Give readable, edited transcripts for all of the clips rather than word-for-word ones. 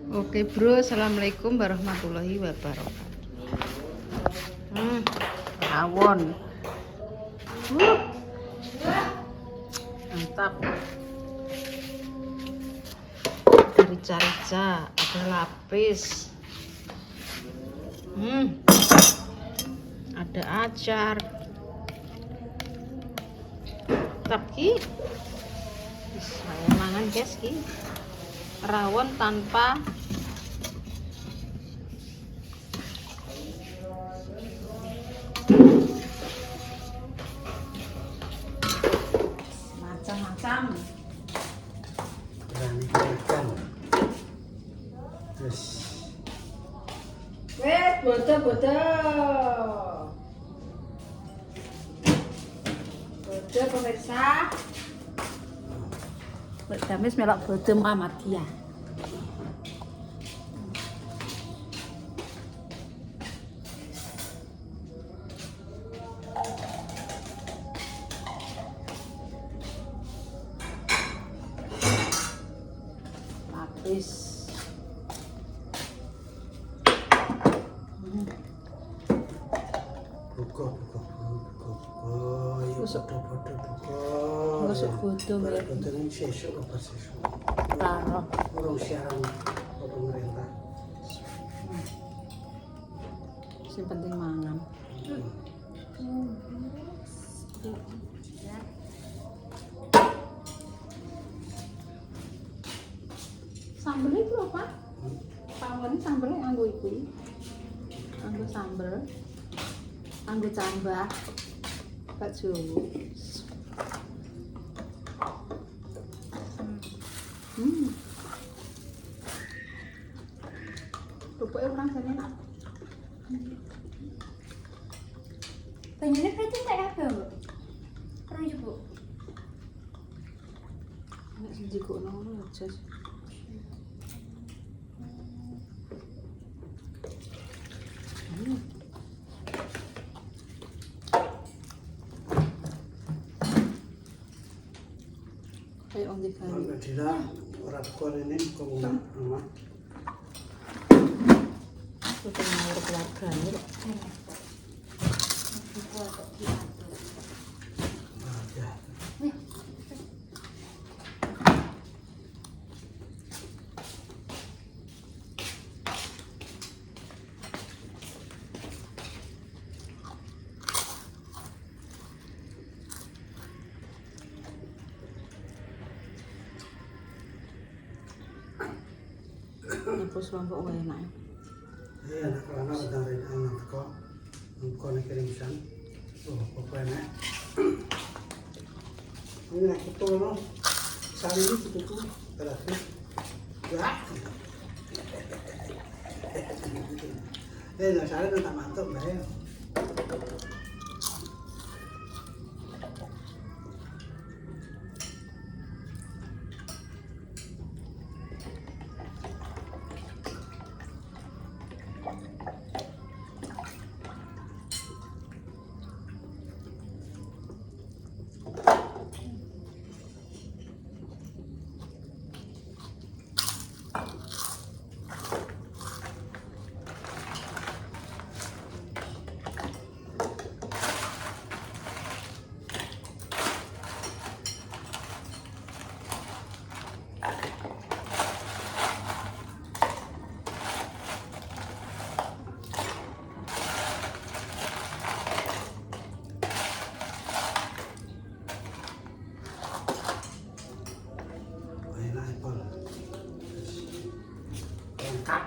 Oke bro, assalamualaikum warahmatullahi wabarakatuh. Rawon, mantap. Ada rica-rica, ada lapis, ada acar. Mantap ki. Saya mangan guys ki. Rawon tanpa macam-macam. Berani makan. Yes. Wes, bodo-bodo. Bodo pemirsa. Mbak Damis melok bodo Muhammadiyah. Lapis. Buka. Busuk. Buka. Busuk bodo ya. Bodo ini sesuk apa sesuk? Raro. Orang siaran pemerintah. Sing penting mangan. Sambelnya itu apa? Pangan sambelnya nganggo iku. Nganggo sambel. Nganggo cambah. Pak Jowo. Rupanya orang sana. Pengennya berarti tak apa, Bu? Kurang coba. Nek sing jikono ngono aja. Kayak on digawe. Orang dira orang kuat ini komunal rumah. Itu ngawur keluargane kok. Ya. Nyebus lombok wae enak. Iya, anak kelana udah reda anak kok. Engkau nih kirimsan. Oh, pokoknya. Ini aku tuh no. Sali itu tuh terakhir. Ya. Nggak salah udah tak mantap bahaya. Lengkap.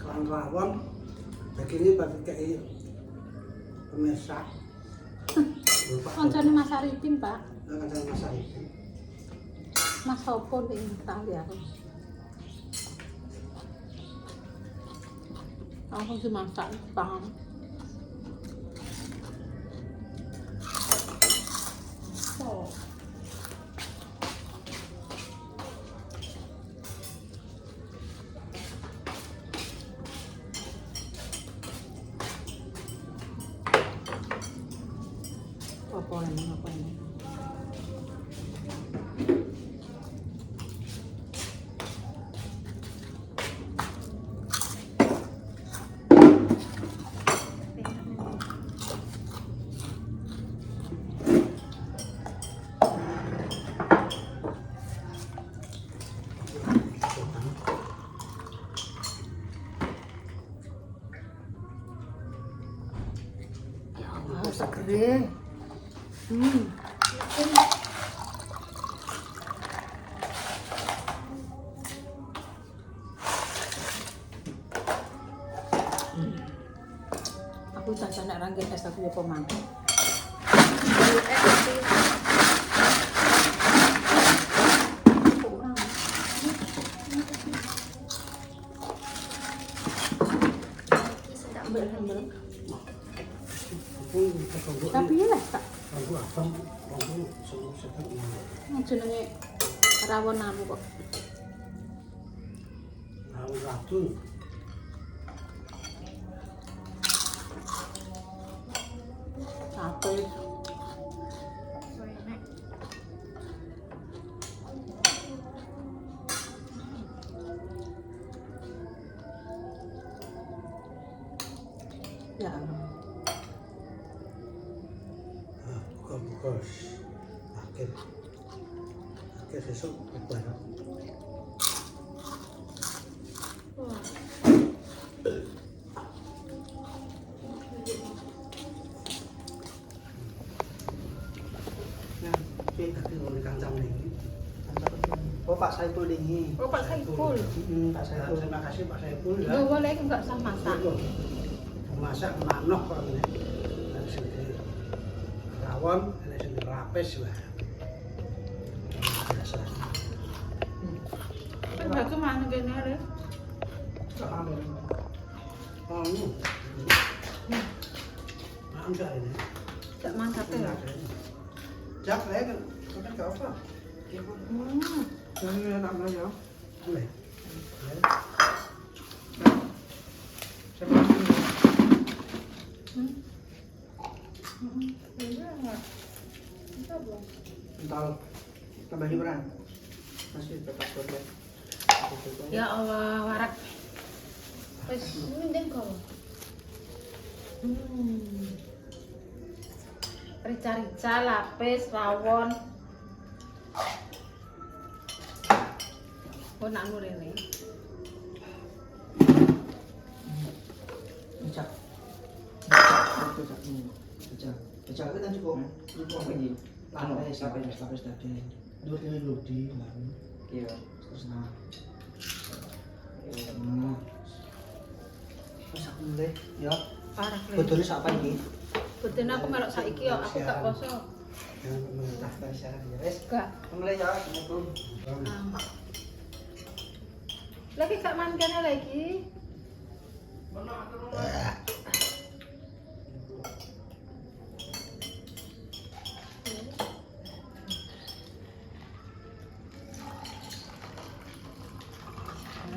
Kelan rawon begini bagi kayak pemirsa. Koncone Mas Arifin, Pak. Kancane Mas Arifin. Mas Sopo nek tali aku. Aku sih masak paham. Gurih. Aku caca nek rangkit es aku ya pemang. Tapi ya lah tak Aku abang, aku semua sedang jenenge rawon anu kok. rawon racun. Apel. Ya. Buka-buka. Akhir besok bubar. Tapi oleh kancam ini. Oh Pak Saiful ini. Oh Pak Saiful. Pak Saiful. Terima kasih Pak Saiful ya. Yo boleh enggak usah masak. Masak manok kok ini. Ada sendiri rawon, ada sendiri lapis lah. Biasa. Kan aku mana kene are. Oh, ini. Mangga ini. Tak mantap ya. Jak lah kan. Kan gak apa. Ini enak lah ya. Boleh. Saya makan ya. Entar tambah hiburan. Masih tetap boleh. Ya Allah, warak. Wes, mending kau. Rica-rica, lapis, rawon. Oh nak nur ini. Becak. Becak itu kan cukup. Cukup apa ini? Lapis tadi. Dua kali lodi. Iya. Terus nah. Terus aku mulai. Ya. Parah le. Betulnya siapa ini? Betul aku melok saiki yo, aku gak poso. Jangan meminta. Dari siaran ya. Wes. Gak. Mulai ya. Assalamualaikum. Lagi gak makan lagi.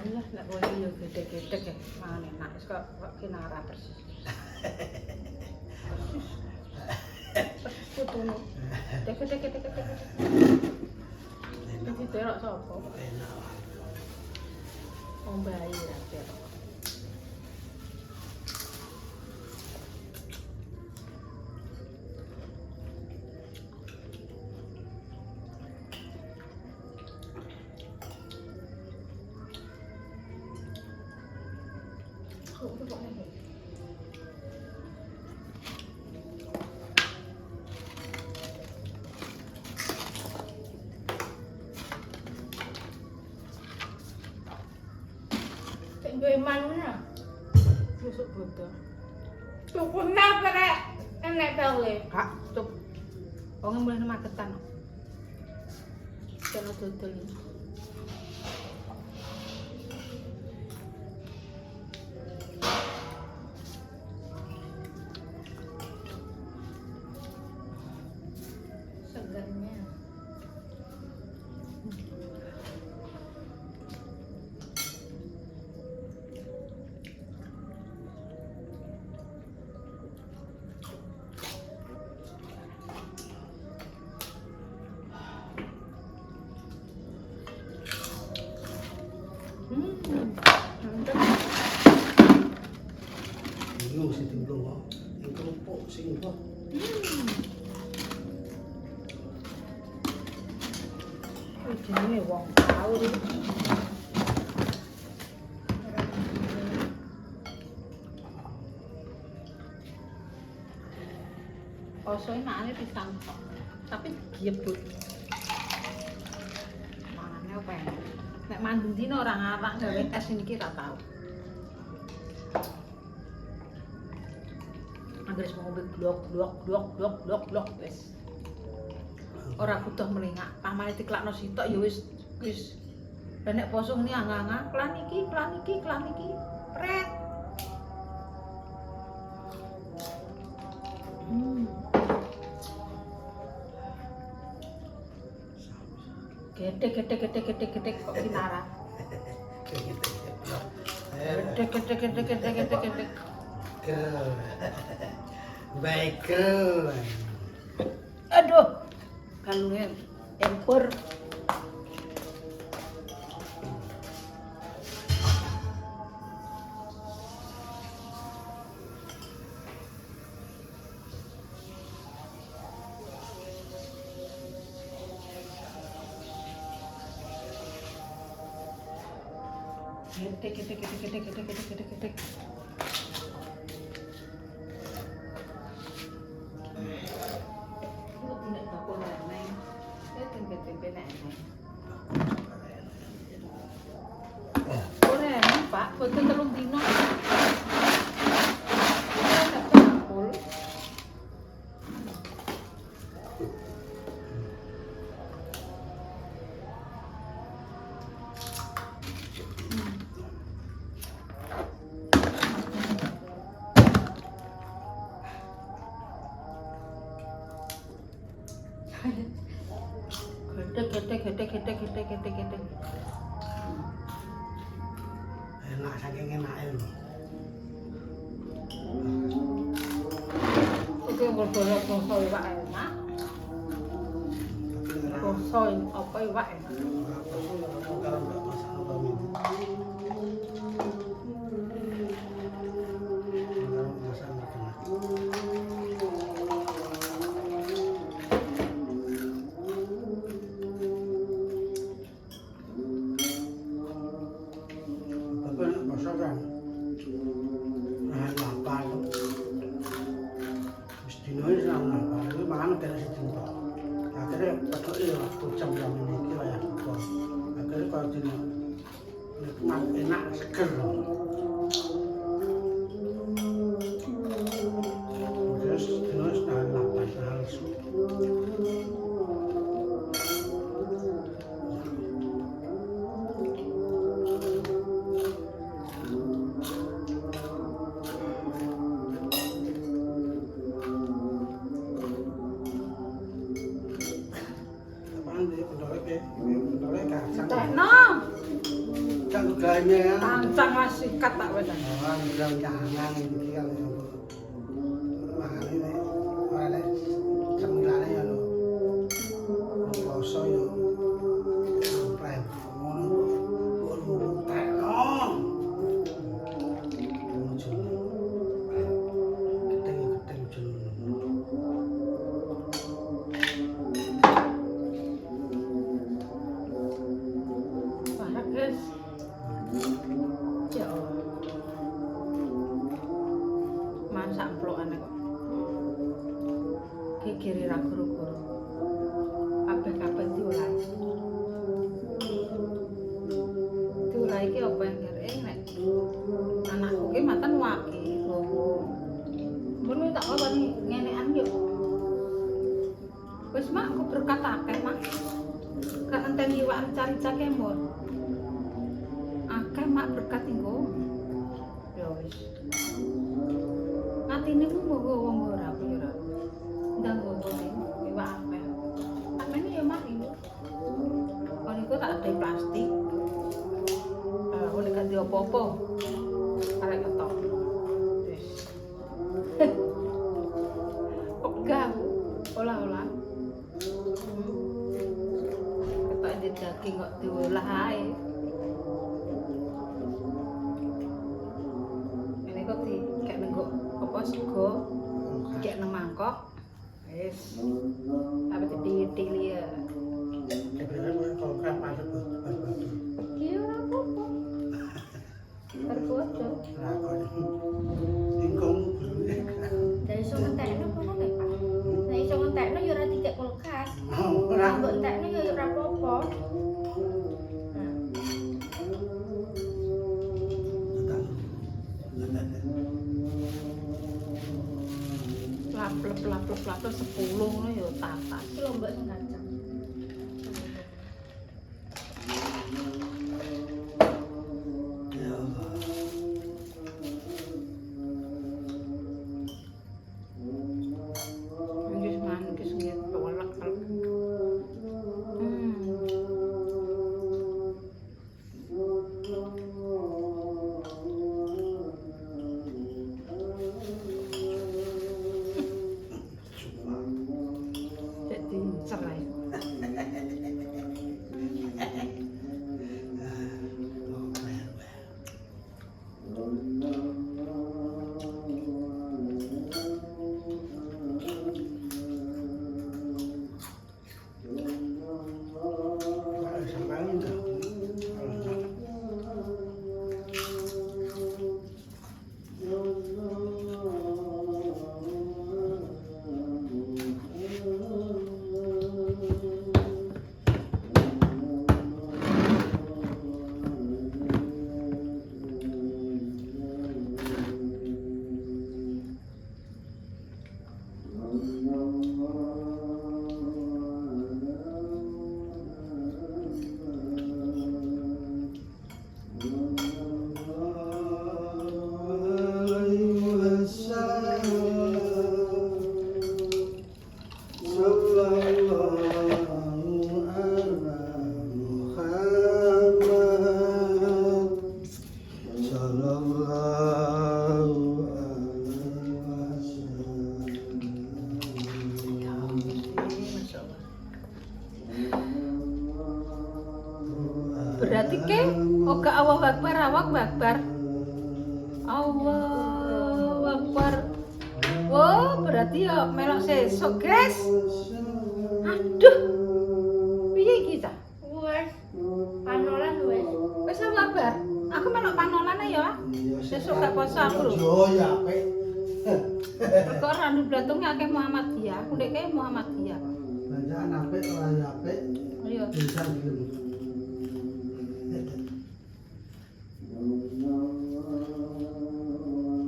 Alah, nak boleh yo gede-gede ya. Mana enak kok kinara persis. Putuno. Tek. Iki terok sapa? Enak. Wong bayi ra terok. Gue mana? Busuk bodoh. Tuh kenapa rek? Enak beli. Kak, cuk. Wong mulai maketan. Kena dodol ini. Segarnya. Mantap. Bingung sih timblong kok. Yang kerupuk sing kok. Jenenge wong tau iki. poso makane pisang tok. Tapi diebut. Mangane apa ya? Nek mandung dino ora ngarak gawe es niki ra tau. Anggere mau ngombe glok wis. Ora butuh melingak, pamane diklakno sitok ya wis. Lah nek poso ngene anganga, klan iki. Pret. Gede kok kinara. Gede. Baik. Aduh. Kalungnya empur. Gede. Pak, boten telung dino. Gede. Enak saking enake lho. Oke, bodoh poso iwak enak. Poso apa iwak enak. Karo ndak masak apa minum. Karo masak enak. Kan nah lapar wis dino wis lapar iki mangan kene siji tok akhire petuk yo jam-jam iki kaya apa akhire kaya dino nikmat enak seger terus dino wis lapar halus Tancang sikat tak wis. Orang bilang jangan ini kalau mangan ini oleh semilane ya lo poso yo sampai ngono kok telo Ya Allah. Masak emplokan kok. Kikiri ra guru-guru. Kabeh diulai. Diulai ki apa yang ngere nek anakku ki mantan waki. Mun tak kawani ngenekan yo. Wis mak aku berkata akeh mak. Kan enten iwak cari-cari kemur. Akeh mak berkat engko. Ya wis. Ngatine ku nggo wong ora pira. Ndang ngene iwak akeh. Amene ya mak iki. Kon iku tak ada plastik. Oleh gak di apa-apa. Arek ketok. Wis. Ogah. Olah-olah. Ketok di daging kok diolah ae. Sego kayak nang mangkok wis apa titik-titik ya sebenarnya kalau kan masuk iya apa-apa terbodo lakon ingkung Dari sumentekno kono nek Pak. laplep 10 ngono ya tatas. Iki lho mbak sing kacang. Ya Allah. Wis mangkis nget pelek. Jadi cerai. Oh, keren, Mbak. Kalau sampai udah. Berarti ke oga Allah Akbar, Allahu Akbar. Wow, berarti ya melok sesuk, guys. Aduh. Piye kita? Wes. Panolan wes. Wis Allahu Akbar. Aku melok panolane ya. Sesuk gak poso aku lho. Yo ya apik. Kok randu blatungnya akeh Muhammadiyah, aku ndek kae Muhammadiyah. Bacaan apik ora ya apik. Iya. Bisa gelem.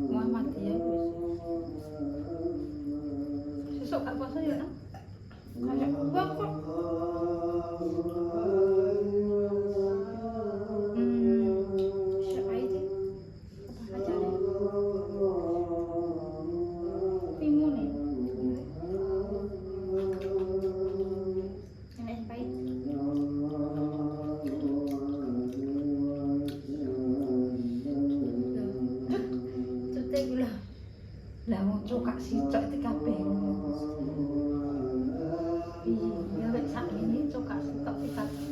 Muhammadiyah wis. Sesuk gak poso ya, Nang? Kayak gua kok siapa itu? Apa aja nih? Timun nih. Enak pahit. Cutek gula. Lah mau cokak sicok iki kabeh. Iya, wek sak ini cokak sicok iki kabeh.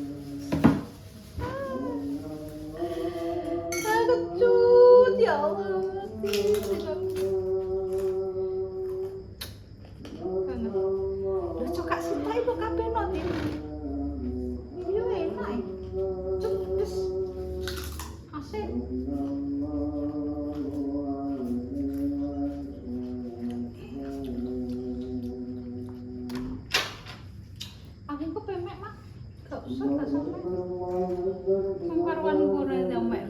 Kecut ya Allah. Lah cokak sicok iku kabeh no Tin. Iya enak. Cuk wis. Asik. Aku kok pemek mak. Gak usah gak sampai. Karuan gue pemek.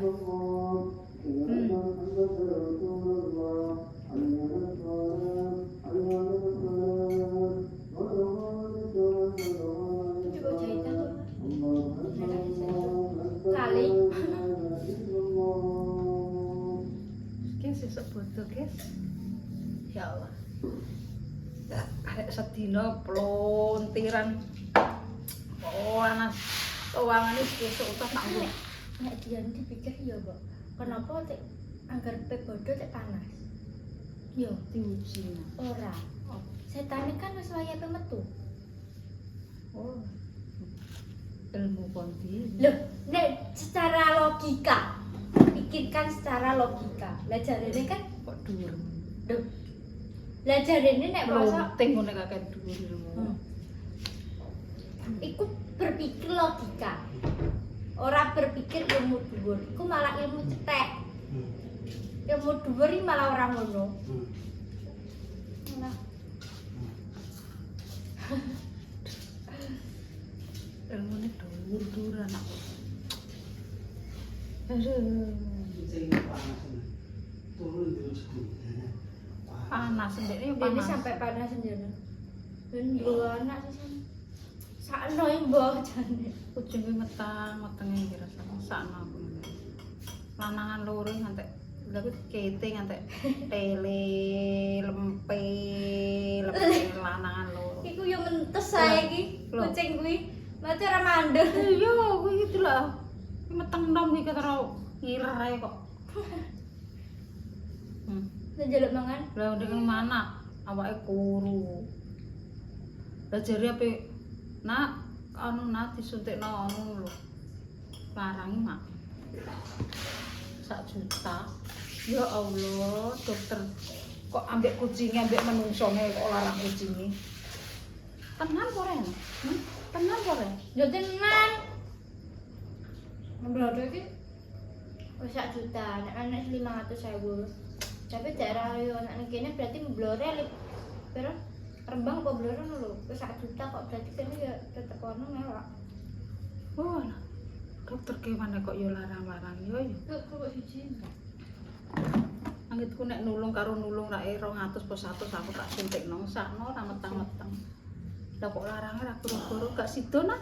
Coba jahitan tuh. Kali. Guys, sesuk bodoh guys. Ya Allah. Arek sedina plontiran. Oh, anas. Keuangan ini sesuk utuh tak ngomong. Nek Dian dipikir ya, Mbak. Kenapa tek anggar pe bodoh tek panas? Yo, Diuji. ora. Setan kan wis wayahe metu. Oh. Ilmu konti. Loh, nek secara logika, pikirkan secara logika. Lah jarene kan, Kok dhuwur. loh. Lah jarene nek poso Lonting ngono kakek dhuwur ilmu. iku berpikir logika. Ora berpikir ilmu dhuwur. Iku malah ilmu cetek. Ilmu dhuwur iki malah ora ngono. Nah, Ilmune dhuwur anak. Aduh. Sing panas. Turun terus. Panas sendiri Ini panas. sampai panas sendiri. Dan dua anak sih. Sakno yang bawa jane. Kucing kuwi meteng-metenge kira sakno aku. Lanangan loro ngantek lha kuwi kete ngantek tele lempe lanangan loro. Iku yo mentes saya iki. Loh. Kucing kuwi. Mati ora mandeg. Iya, kuwi gitu lah. Kuwi meteng nom iki karo ngiler ae kok. Lah njaluk mangan. Lah ndek mana awake kuru. Lah jare ape nak anu nak disuntikno anu lho. Larangi mak. 1 juta. Ya Allah, dokter kok ambek kucingnya ambek menungsone kok larang kucinge. Tenan kok Ren? Tenan kok Ren? Yo tenan. Nembrodo iki wis 1 juta, nek anak 500.000. Tapi daerah yo anak kene berarti mblore piro? Rembang apa blore ngono lho. Wis 1 juta kok berarti kene ya tetep ono mewah. Oh, dokter kewane kok yo larang-larang yo. Kok siji. Angitku nek nulung karo nulung rae 200 po 100 aku tak suntikno sakno ora meteng-meteng. Lah kok larange ra goro-goro gak sida nah.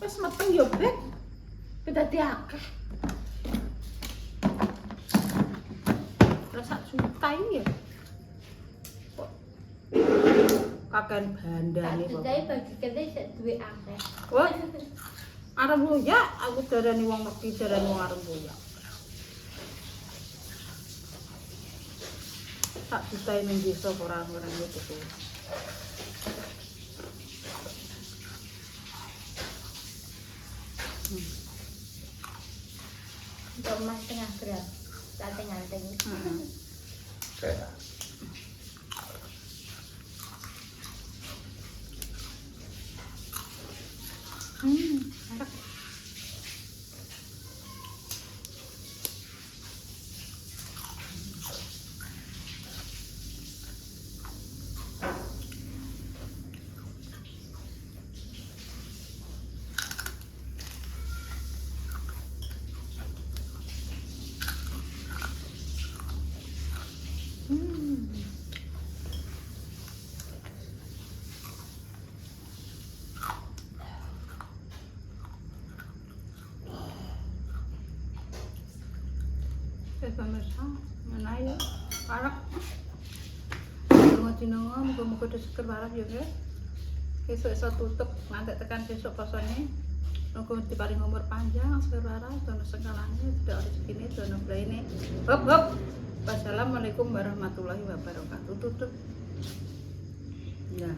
Wis meteng yo bek. Dadi akeh. Lah 1 juta iki ya. Kok kakean bandane kok. Jadi bagi kene sik duwe akeh. Wah. Arep ya aku darani wong ngerti darani wong arep ya. Tak juta ning desa orang-orang itu. Untuk emas setengah gram. Tanteng-tanteng. Kayak Enak. Pemirsa, mana ya? Parah. Dino muga-muga diseger parah ya, guys. Esuk tutup ngantek tekan besok posone. Muga diparing umur panjang, seger parah, dono segalane, tidak rezekine, dono blaine. Hop. Wassalamualaikum warahmatullahi wabarakatuh. Tutup. Ya.